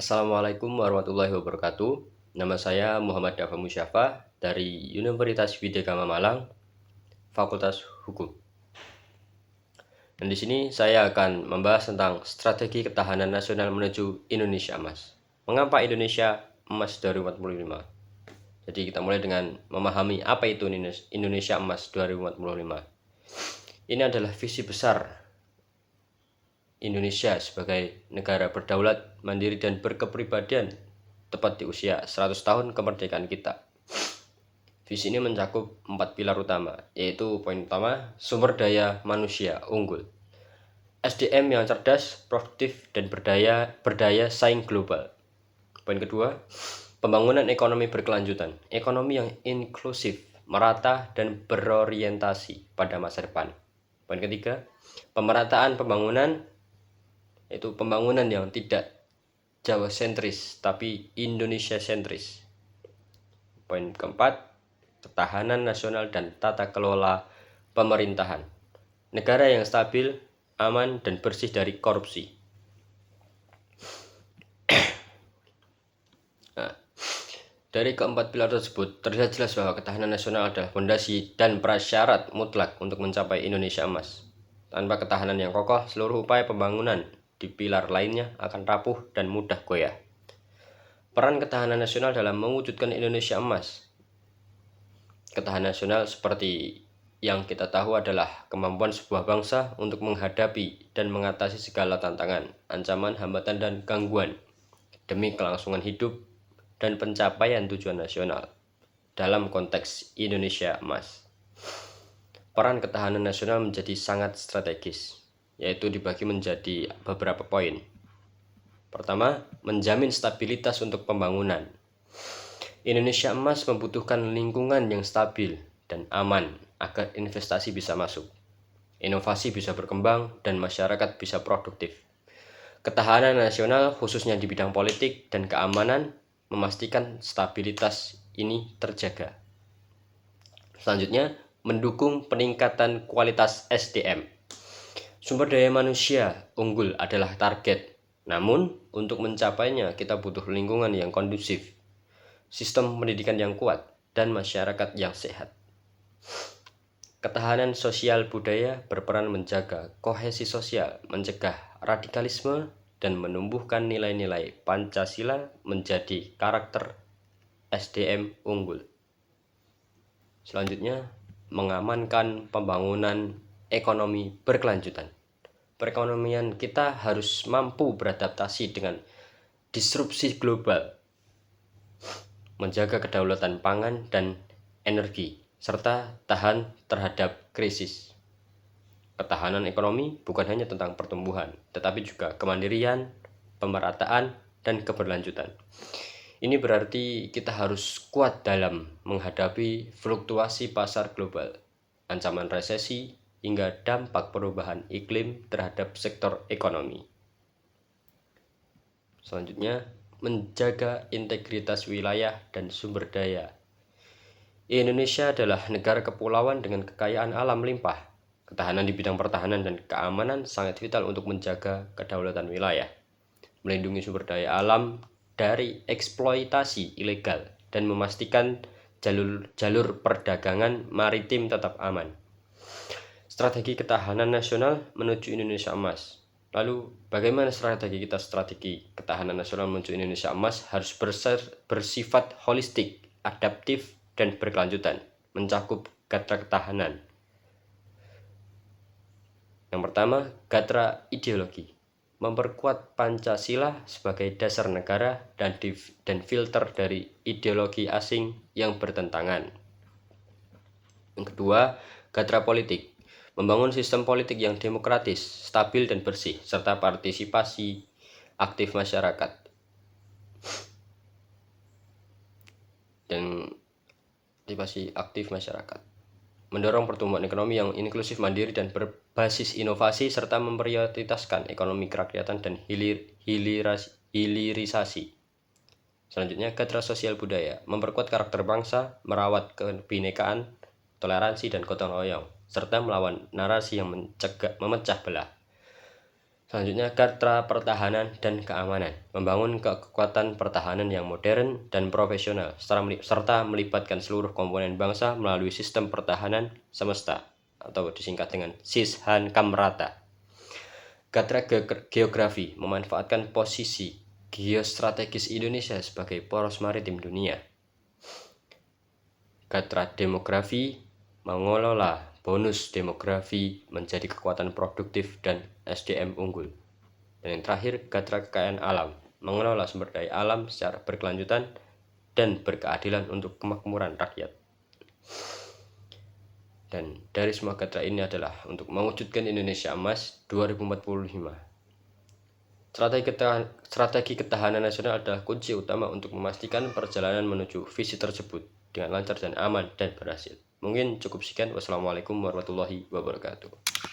Assalamualaikum warahmatullahi wabarakatuh. Nama saya Muhammad Dafa Musyafa dari Universitas Widya Gama Malang, Fakultas Hukum. Dan di sini saya akan membahas tentang strategi ketahanan nasional menuju Indonesia Emas. Mengapa Indonesia Emas 2045? Jadi kita mulai dengan memahami apa itu Indonesia Emas 2045. Ini adalah visi besar Indonesia sebagai negara berdaulat, mandiri, dan berkepribadian tepat di usia 100 tahun kemerdekaan kita. Visi ini mencakup 4 pilar utama, yaitu poin pertama, sumber daya manusia unggul. SDM yang cerdas, produktif, dan berdaya saing global. Poin kedua, pembangunan ekonomi berkelanjutan, ekonomi yang inklusif, merata, dan berorientasi pada masa depan. Poin ketiga, pemerataan pembangunan, yaitu pembangunan yang tidak Jawa sentris tapi Indonesia sentris. Poin keempat, ketahanan nasional dan tata kelola pemerintahan, negara yang stabil, aman, dan bersih dari korupsi. Dari keempat pilar tersebut terlihat jelas bahwa ketahanan nasional adalah fondasi dan prasyarat mutlak untuk mencapai Indonesia Emas. Tanpa ketahanan yang kokoh, seluruh upaya pembangunan di pilar lainnya akan rapuh dan mudah goyah. Peran ketahanan nasional dalam mewujudkan Indonesia Emas. Ketahanan nasional seperti yang kita tahu adalah kemampuan sebuah bangsa untuk menghadapi dan mengatasi segala tantangan, ancaman, hambatan, dan gangguan demi kelangsungan hidup dan pencapaian tujuan nasional dalam konteks Indonesia Emas. Peran ketahanan nasional menjadi sangat strategis, yaitu dibagi menjadi beberapa poin. Pertama, menjamin stabilitas untuk pembangunan. Indonesia Emas membutuhkan lingkungan yang stabil dan aman agar investasi bisa masuk, inovasi bisa berkembang, dan masyarakat bisa produktif. Ketahanan nasional khususnya di bidang politik dan keamanan memastikan stabilitas ini terjaga. Selanjutnya, mendukung peningkatan kualitas SDM. Sumber daya manusia unggul adalah target, namun untuk mencapainya kita butuh lingkungan yang kondusif, sistem pendidikan yang kuat, dan masyarakat yang sehat. Ketahanan sosial budaya berperan menjaga kohesi sosial, mencegah radikalisme, dan menumbuhkan nilai-nilai Pancasila menjadi karakter SDM unggul. Selanjutnya, mengamankan pembangunan ekonomi berkelanjutan. Perekonomian kita harus mampu beradaptasi dengan disrupsi global, menjaga kedaulatan pangan dan energi, serta tahan terhadap krisis. Ketahanan ekonomi bukan hanya tentang pertumbuhan, tetapi juga kemandirian, pemerataan, dan keberlanjutan. Ini berarti kita harus kuat dalam menghadapi fluktuasi pasar global, ancaman resesi, hingga dampak perubahan iklim terhadap sektor ekonomi. Selanjutnya, menjaga integritas wilayah dan sumber daya. Indonesia adalah negara kepulauan dengan kekayaan alam limpah. Ketahanan di bidang pertahanan dan keamanan sangat vital untuk menjaga kedaulatan wilayah, melindungi sumber daya alam dari eksploitasi ilegal, dan memastikan jalur perdagangan maritim tetap aman. Strategi ketahanan nasional menuju Indonesia Emas. Lalu, bagaimana strategi ketahanan nasional menuju Indonesia Emas? Harus bersifat holistik, adaptif, dan berkelanjutan, mencakup gatra ketahanan. Yang pertama, gatra ideologi. Memperkuat Pancasila sebagai dasar negara dan filter dari ideologi asing yang bertentangan. Yang kedua, gatra politik. Membangun sistem politik yang demokratis, stabil, dan bersih, serta partisipasi aktif masyarakat. Mendorong pertumbuhan ekonomi yang inklusif, mandiri, dan berbasis inovasi, serta memprioritaskan ekonomi kerakyatan dan hilirisasi. Selanjutnya, gatra sosial budaya. Memperkuat karakter bangsa, merawat kebinekaan, toleransi, dan gotong royong, serta melawan narasi yang memecah belah. Selanjutnya, Gatra Pertahanan dan Keamanan. Membangun kekuatan pertahanan yang modern dan profesional, serta melibatkan seluruh komponen bangsa melalui sistem pertahanan semesta, atau disingkat dengan Sishankamrata. Gatra Geografi. Memanfaatkan posisi geostrategis Indonesia sebagai poros maritim dunia. Gatra Demografi. Mengelola bonus demografi menjadi kekuatan produktif dan SDM unggul. Dan yang terakhir, Gatra Kekayaan Alam, mengelola sumber daya alam secara berkelanjutan dan berkeadilan untuk kemakmuran rakyat. Dan dari semua gatra ini adalah untuk mewujudkan Indonesia Emas 2045. Strategi ketahanan nasional adalah kunci utama untuk memastikan perjalanan menuju visi tersebut dengan lancar dan aman dan berhasil. Mungkin cukup sekian. Wassalamualaikum warahmatullahi wabarakatuh.